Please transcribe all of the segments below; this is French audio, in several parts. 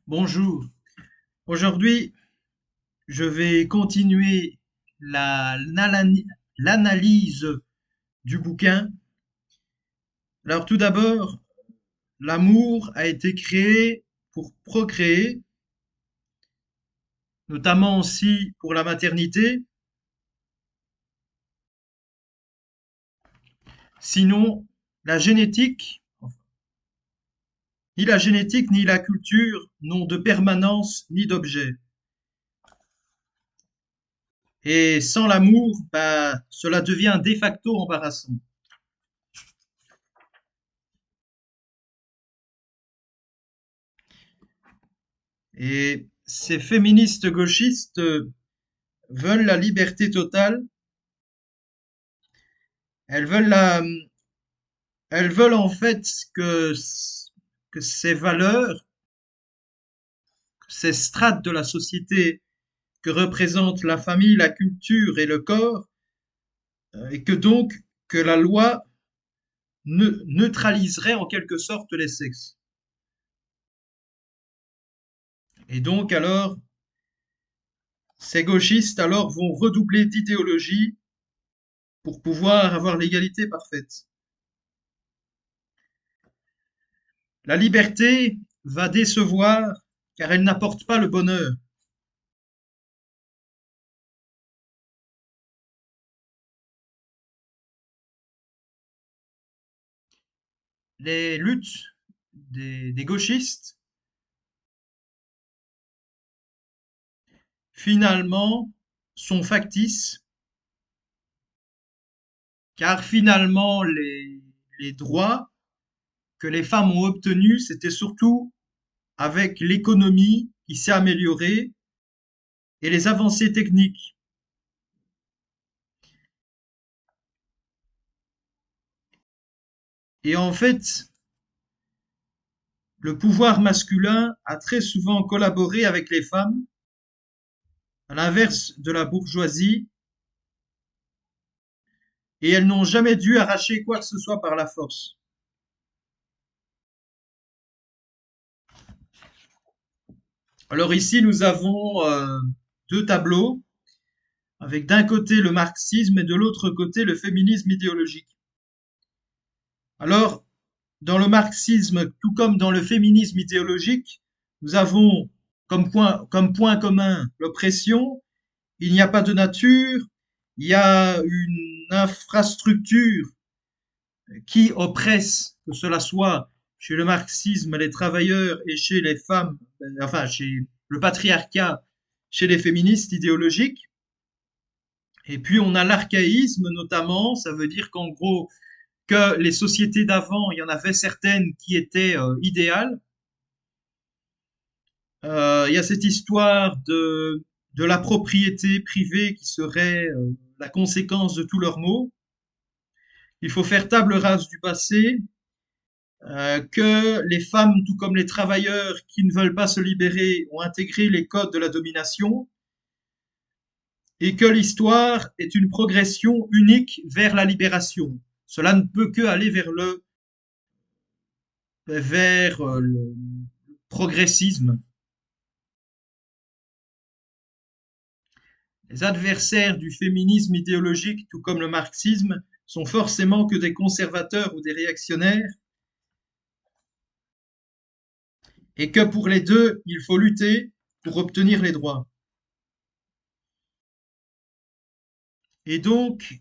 Bonjour. Aujourd'hui, je vais continuer l'analyse du bouquin. Alors tout d'abord, l'amour a été créé pour procréer, notamment aussi pour la maternité. Sinon, la génétique, ni la génétique ni la culture n'ont de permanence ni d'objet. Et sans l'amour, cela devient de facto embarrassant. Et ces féministes gauchistes veulent la liberté totale. Elles veulent la, elles veulent en fait que ces valeurs, ces strates de la société que représentent la famille, la culture et le corps, et que donc que la loi neutraliserait en quelque sorte les sexes. Et donc alors, ces gauchistes alors vont redoubler d'idéologie pour pouvoir avoir l'égalité parfaite. La liberté va décevoir car elle n'apporte pas le bonheur. Les luttes des gauchistes, finalement, sont factices, car finalement, les droits que les femmes ont obtenus, c'était surtout avec l'économie qui s'est améliorée et les avancées techniques. Et en fait, le pouvoir masculin a très souvent collaboré avec les femmes, à l'inverse de la bourgeoisie, et elles n'ont jamais dû arracher quoi que ce soit par la force. Alors ici, nous avons deux tableaux, avec d'un côté le marxisme et de l'autre côté le féminisme idéologique. Alors, dans le marxisme, tout comme dans le féminisme idéologique, nous avons comme point commun l'oppression. Il n'y a pas de nature, il y a une infrastructure qui oppresse, que cela soit chez le marxisme les travailleurs et chez les femmes, enfin chez le patriarcat, chez les féministes idéologiques. Et puis on a l'archaïsme notamment, ça veut dire qu'en gros, que les sociétés d'avant, il y en avait certaines qui étaient idéales. Il y a cette histoire de la propriété privée qui serait la conséquence de tous leurs maux. Il faut faire table rase du passé, que les femmes, tout comme les travailleurs qui ne veulent pas se libérer, ont intégré les codes de la domination, et que l'histoire est une progression unique vers la libération. Cela ne peut que aller vers le progressisme. Les adversaires du féminisme idéologique, tout comme le marxisme, sont forcément que des conservateurs ou des réactionnaires, et que pour les deux, il faut lutter pour obtenir les droits. Et donc,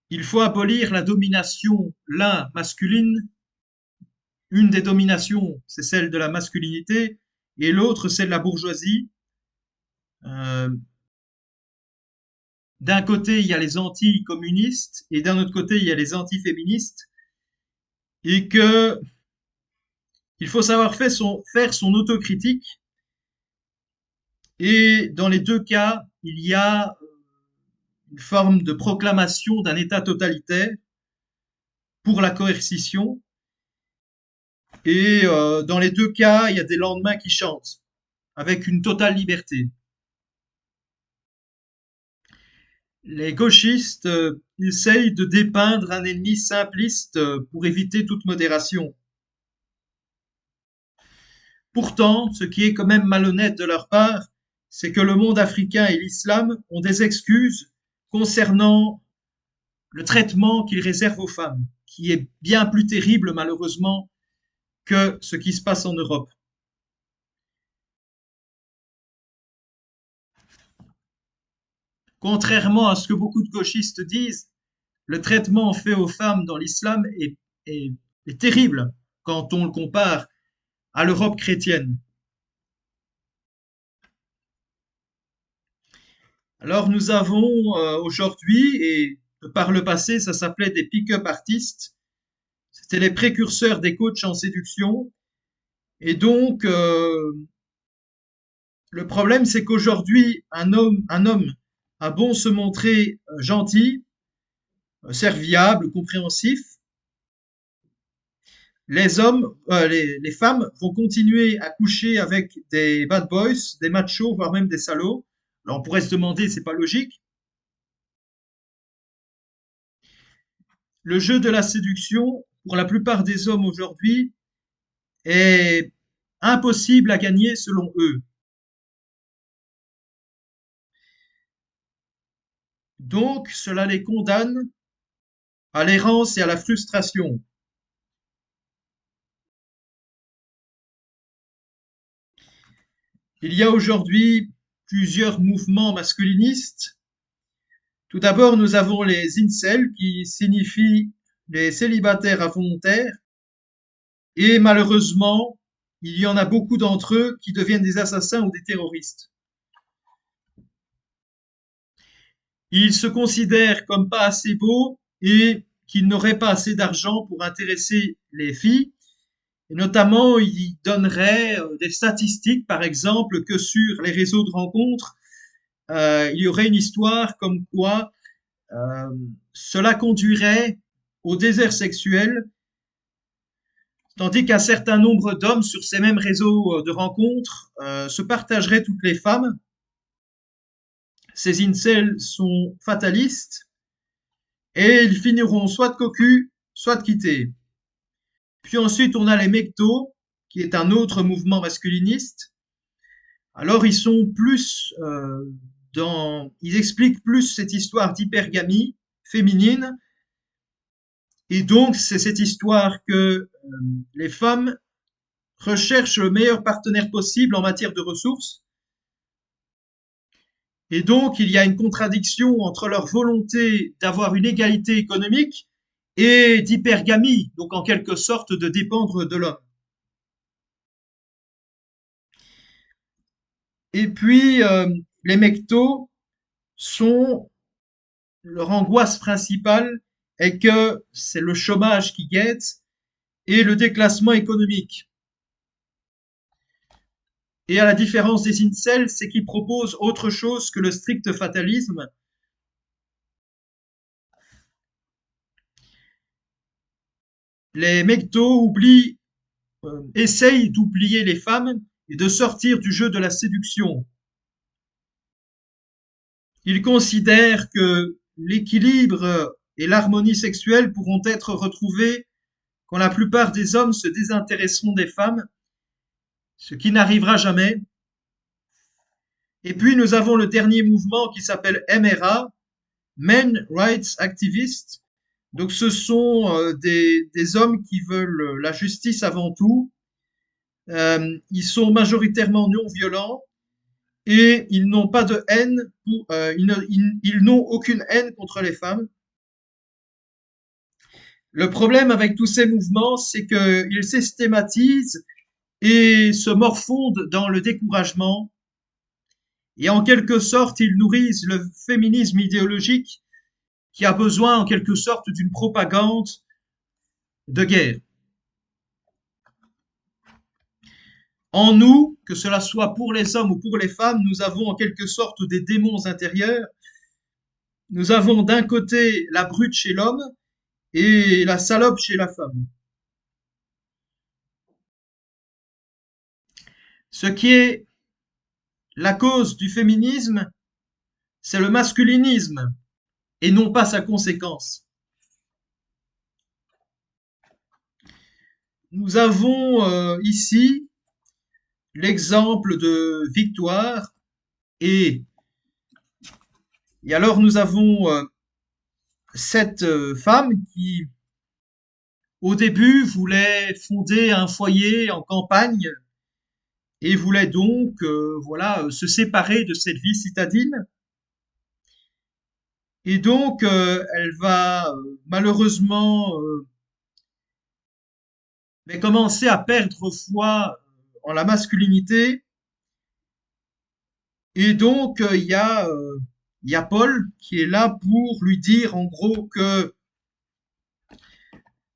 il faut abolir la domination, l'un masculine, une des dominations, c'est celle de la masculinité, et l'autre, c'est de la bourgeoisie. Euh, d'un côté, il y a les anti-communistes, et d'un autre côté, il y a les anti-féministes, et que il faut savoir faire son autocritique. Et dans les deux cas, il y a une forme de proclamation d'un État totalitaire pour la coercition. Et dans les deux cas, il y a des lendemains qui chantent, avec une totale liberté. Les gauchistes essayent de dépeindre un ennemi simpliste pour éviter toute modération. Pourtant, ce qui est quand même malhonnête de leur part, c'est que le monde africain et l'islam ont des excuses concernant le traitement qu'ils réservent aux femmes, qui est bien plus terrible malheureusement que ce qui se passe en Europe. Contrairement à ce que beaucoup de gauchistes disent, le traitement fait aux femmes dans l'islam est, est terrible quand on le compare à l'Europe chrétienne. Alors nous avons aujourd'hui, et par le passé ça s'appelait des pick-up artistes, c'était les précurseurs des coachs en séduction. Et donc le problème c'est qu'aujourd'hui un homme a bon se montrer gentil, serviable, compréhensif, les femmes vont continuer à coucher avec des bad boys, des machos, voire même des salauds. Alors on pourrait se demander, c'est pas logique. Le jeu de la séduction, pour la plupart des hommes aujourd'hui, est impossible à gagner selon eux. Donc, cela les condamne à l'errance et à la frustration. Il y a aujourd'hui plusieurs mouvements masculinistes. Tout d'abord, nous avons les incels, qui signifient les célibataires involontaires. Et malheureusement, il y en a beaucoup d'entre eux qui deviennent des assassins ou des terroristes. Ils se considèrent comme pas assez beaux et qu'ils n'auraient pas assez d'argent pour intéresser les filles. Et notamment, ils donneraient des statistiques, par exemple, que sur les réseaux de rencontres, il y aurait une histoire comme quoi euh, cela conduirait au désert sexuel, tandis qu'un certain nombre d'hommes sur ces mêmes réseaux de rencontres se partageraient toutes les femmes. Ces incels sont fatalistes et ils finiront soit de cocu, soit de quitter. Puis ensuite, on a les mectos, qui est un autre mouvement masculiniste. Alors, ils sont plus ils expliquent plus cette histoire d'hypergamie féminine. Et donc, c'est cette histoire que les femmes recherchent le meilleur partenaire possible en matière de ressources. Et donc, il y a une contradiction entre leur volonté d'avoir une égalité économique et d'hypergamie, donc en quelque sorte de dépendre de l'homme. Et puis, les mectos sont, leur angoisse principale est que c'est le chômage qui guette et le déclassement économique. Et à la différence des incels, c'est qu'ils proposent autre chose que le strict fatalisme. Les mectos essayent d'oublier les femmes et de sortir du jeu de la séduction. Ils considèrent que l'équilibre et l'harmonie sexuelle pourront être retrouvés quand la plupart des hommes se désintéresseront des femmes, ce qui n'arrivera jamais. Et puis nous avons le dernier mouvement qui s'appelle MRA, Men Rights Activists. Donc ce sont des hommes qui veulent la justice avant tout. Ils sont majoritairement non violents et ils n'ont pas de haine, ils n'ont aucune haine contre les femmes. Le problème avec tous ces mouvements, c'est qu'ils systématisent et se morfondent dans le découragement. Et en quelque sorte, ils nourrissent le féminisme idéologique qui a besoin en quelque sorte d'une propagande de guerre. En nous, que cela soit pour les hommes ou pour les femmes, nous avons en quelque sorte des démons intérieurs. Nous avons d'un côté la brute chez l'homme et la salope chez la femme. Ce qui est la cause du féminisme, c'est le masculinisme et non pas sa conséquence. Nous avons ici l'exemple de Victoire. Et, et alors nous avons cette femme qui, au début, voulait fonder un foyer en campagne et voulait donc voilà se séparer de cette vie citadine. Et donc elle va malheureusement mais commencer à perdre foi en la masculinité. Et donc il y a Paul qui est là pour lui dire en gros que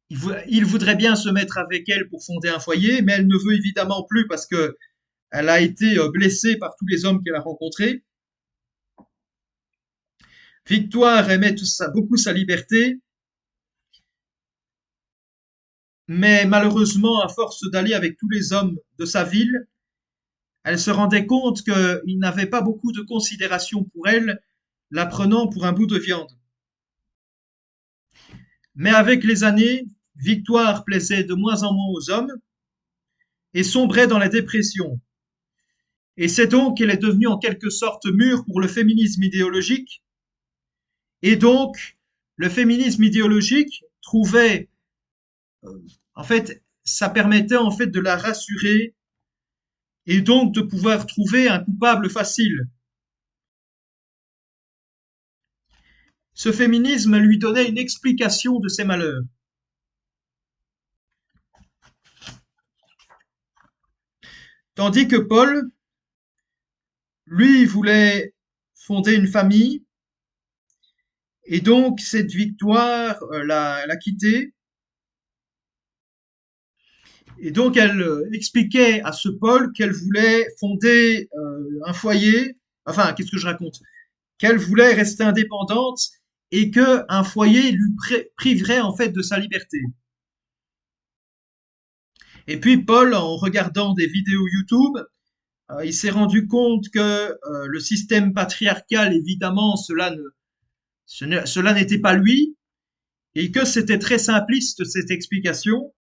il voudrait bien se mettre avec elle pour fonder un foyer, mais elle ne veut évidemment plus parce que elle a été blessée par tous les hommes qu'elle a rencontrés. Victoire aimait beaucoup sa liberté, mais malheureusement, à force d'aller avec tous les hommes de sa ville, elle se rendait compte qu'il n'avait pas beaucoup de considération pour elle, la prenant pour un bout de viande. Mais avec les années, Victoire plaisait de moins en moins aux hommes et sombrait dans la dépression. Et c'est donc qu'elle est devenue en quelque sorte mûre pour le féminisme idéologique. Et donc, le féminisme idéologique trouvait, en fait, ça permettait en fait de la rassurer et donc de pouvoir trouver un coupable facile. Ce féminisme lui donnait une explication de ses malheurs. Tandis que Paul, lui, voulait fonder une famille et donc cette victoire l'a quittée. Et donc elle expliquait à ce Paul qu'elle voulait fonder un foyer. Enfin, qu'est-ce que je raconte? Qu'elle voulait rester indépendante et que un foyer lui priverait en fait de sa liberté. Et puis Paul, en regardant des vidéos YouTube, il s'est rendu compte que le système patriarcal, évidemment, cela n'était pas lui, et que c'était très simpliste cette explication.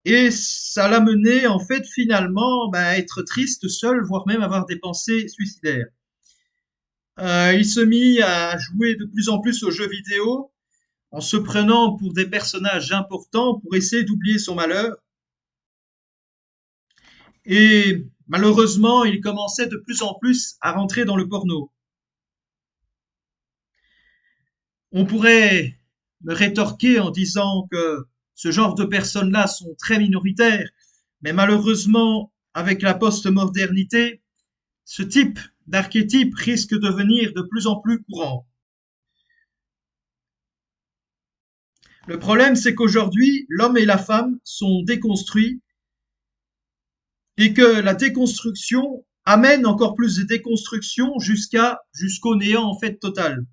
Et ça l'a mené en fait finalement à être triste, seul, voire même avoir des pensées suicidaires. Il se mit à jouer de plus en plus aux jeux vidéo en se prenant pour des personnages importants pour essayer d'oublier son malheur. Et malheureusement, il commençait de plus en plus à rentrer dans le porno. On pourrait me rétorquer en disant que ce genre de personnes-là sont très minoritaires, mais malheureusement, avec la post-modernité, ce type d'archétype risque de devenir de plus en plus courant. Le problème, c'est qu'aujourd'hui, l'homme et la femme sont déconstruits et que la déconstruction amène encore plus de déconstruction jusqu'au néant en fait total.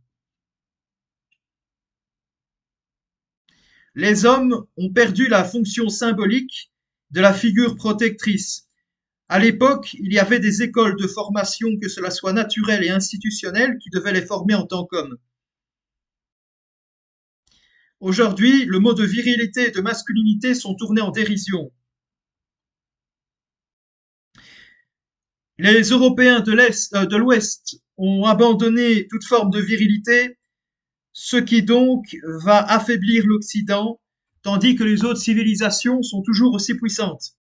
Les hommes ont perdu la fonction symbolique de la figure protectrice. À l'époque, il y avait des écoles de formation, que cela soit naturel et institutionnel, qui devaient les former en tant qu'hommes. Aujourd'hui, le mot de virilité et de masculinité sont tournés en dérision. Les Européens de l'Ouest ont abandonné toute forme de virilité, ce qui donc va affaiblir l'Occident, tandis que les autres civilisations sont toujours aussi puissantes.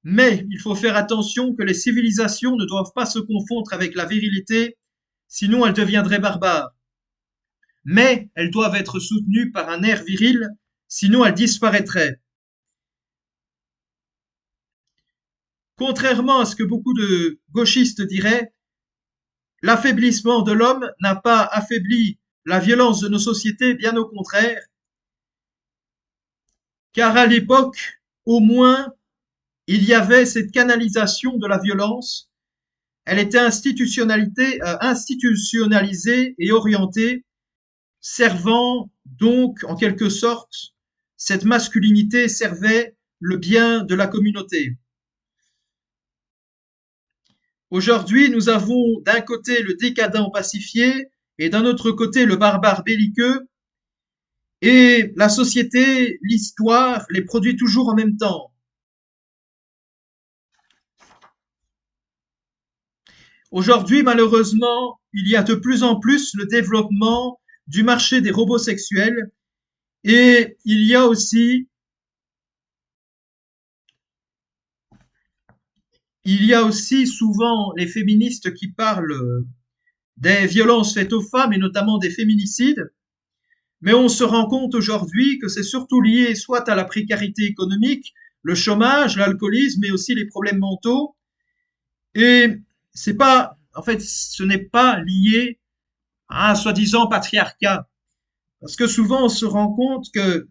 Mais il faut faire attention que les civilisations ne doivent pas se confondre avec la virilité, sinon elles deviendraient barbares. Mais elles doivent être soutenues par un air viril, sinon elles disparaîtraient. Contrairement à ce que beaucoup de gauchistes diraient, l'affaiblissement de l'homme n'a pas affaibli la violence de nos sociétés, bien au contraire, car à l'époque, au moins, il y avait cette canalisation de la violence. Elle était institutionnalisée et orientée, servant donc, en quelque sorte, cette masculinité servait le bien de la communauté. Aujourd'hui, nous avons d'un côté le décadent pacifié et d'un autre côté le barbare belliqueux. Et la société, l'histoire, les produit toujours en même temps. Aujourd'hui, malheureusement, il y a de plus en plus le développement du marché des robots sexuels et il y a aussi souvent les féministes qui parlent des violences faites aux femmes et notamment des féminicides. Mais on se rend compte aujourd'hui que c'est surtout lié soit à la précarité économique, le chômage, l'alcoolisme, mais aussi les problèmes mentaux. Et c'est pas, en fait, ce n'est pas lié à un soi-disant patriarcat. Parce que souvent, on se rend compte que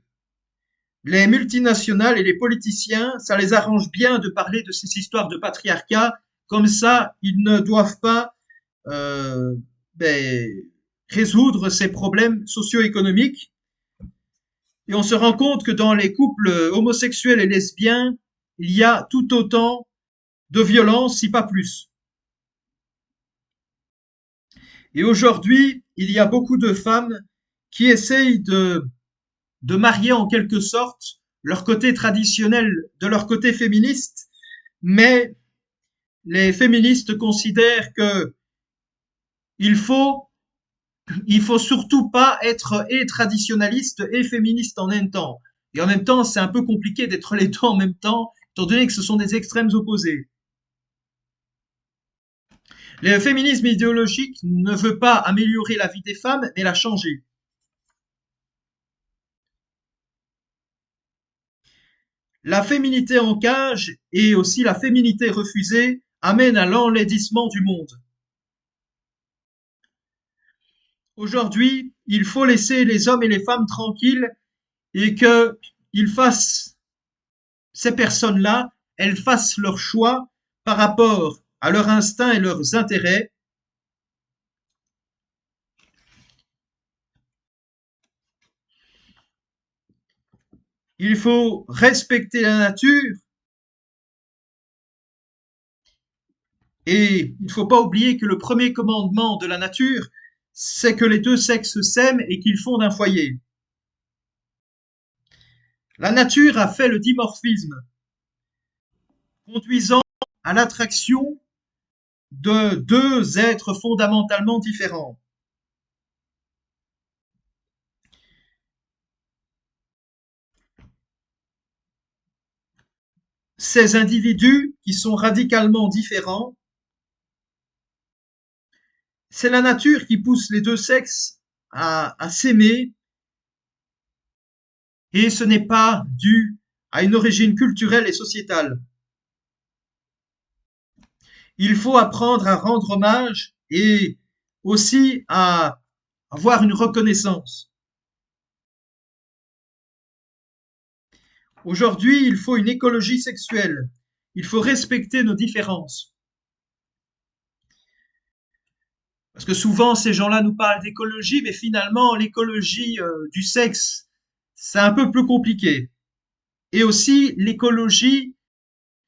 les multinationales et les politiciens, ça les arrange bien de parler de ces histoires de patriarcat. Comme ça, ils ne doivent pas euh, ben, résoudre ces problèmes socio-économiques. Et on se rend compte que dans les couples homosexuels et lesbiens, il y a tout autant de violence, si pas plus. Et aujourd'hui, il y a beaucoup de femmes qui essayent de marier en quelque sorte leur côté traditionnel de leur côté féministe, mais les féministes considèrent que il faut, il faut surtout pas être et traditionnaliste et féministe en même temps. Et en même temps, c'est un peu compliqué d'être les deux en même temps, étant donné que ce sont des extrêmes opposés. Le féminisme idéologique ne veut pas améliorer la vie des femmes, mais la changer. La féminité en cage et aussi la féminité refusée amènent à l'enlaidissement du monde. Aujourd'hui, il faut laisser les hommes et les femmes tranquilles et qu'ils fassent, ces personnes-là, elles fassent leur choix par rapport à leur instinct et leurs intérêts. Il faut respecter la nature et il ne faut pas oublier que le premier commandement de la nature, c'est que les deux sexes s'aiment et qu'ils fondent un foyer. La nature a fait le dimorphisme, conduisant à l'attraction de deux êtres fondamentalement différents. Ces individus qui sont radicalement différents, c'est la nature qui pousse les deux sexes à s'aimer et ce n'est pas dû à une origine culturelle et sociétale. Il faut apprendre à rendre hommage et aussi à avoir une reconnaissance. Aujourd'hui, il faut une écologie sexuelle. Il faut respecter nos différences. Parce que souvent, ces gens-là nous parlent d'écologie, mais finalement, l'écologie du sexe, c'est un peu plus compliqué. Et aussi l'écologie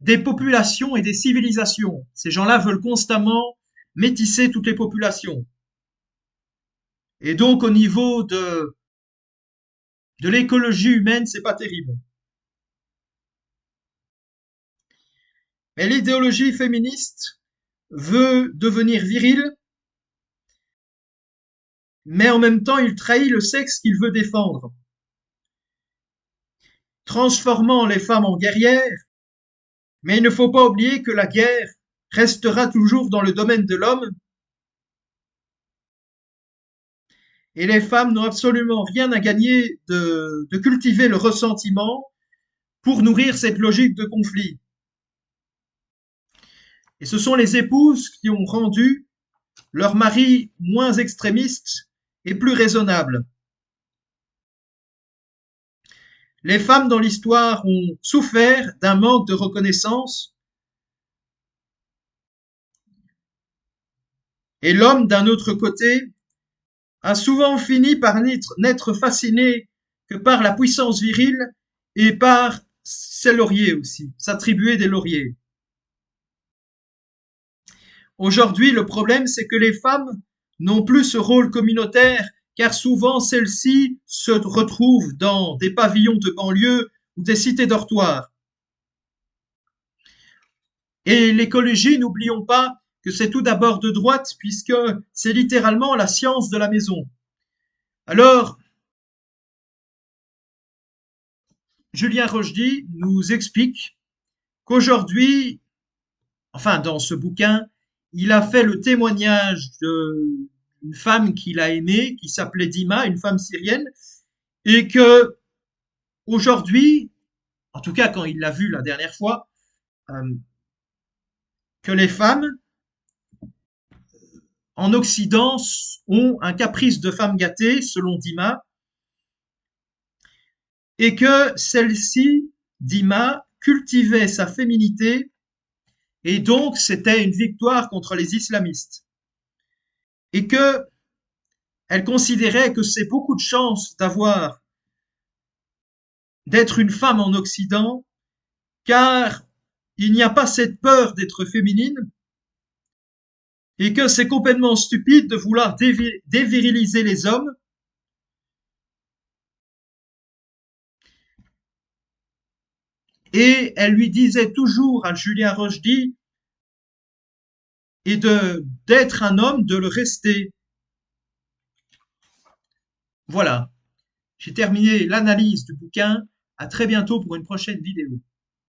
des populations et des civilisations. Ces gens-là veulent constamment métisser toutes les populations. Et donc, au niveau de l'écologie humaine, c'est pas terrible. Mais l'idéologie féministe veut devenir virile, mais en même temps, il trahit le sexe qu'il veut défendre, transformant les femmes en guerrières. Mais il ne faut pas oublier que la guerre restera toujours dans le domaine de l'homme et les femmes n'ont absolument rien à gagner de cultiver le ressentiment pour nourrir cette logique de conflit. Et ce sont les épouses qui ont rendu leur mari moins extrémiste et plus raisonnable. Les femmes dans l'histoire ont souffert d'un manque de reconnaissance et l'homme, d'un autre côté, a souvent fini par n'être fasciné que par la puissance virile et par ses lauriers aussi, s'attribuer des lauriers. Aujourd'hui, le problème, c'est que les femmes n'ont plus ce rôle communautaire car souvent celles-ci se retrouvent dans des pavillons de banlieue ou des cités dortoirs. Et l'écologie, n'oublions pas que c'est tout d'abord de droite, puisque c'est littéralement la science de la maison. Alors, Julien Rochdy nous explique qu'aujourd'hui, enfin dans ce bouquin, il a fait le témoignage d'une femme qu'il a aimée, qui s'appelait Dima, une femme syrienne, et que aujourd'hui, en tout cas quand il l'a vue la dernière fois, euh, que les femmes en Occident ont un caprice de femme gâtée, selon Dima, et que celle-ci, Dima, cultivait sa féminité, et donc c'était une victoire contre les islamistes. Et que elle considérait que c'est beaucoup de chance d'être une femme en Occident, car il n'y a pas cette peur d'être féminine, et que c'est complètement stupide de vouloir déviriliser les hommes. Et elle lui disait toujours à Julien Rochdy, et d'être un homme, de le rester. Voilà, j'ai terminé l'analyse du bouquin. À très bientôt pour une prochaine vidéo.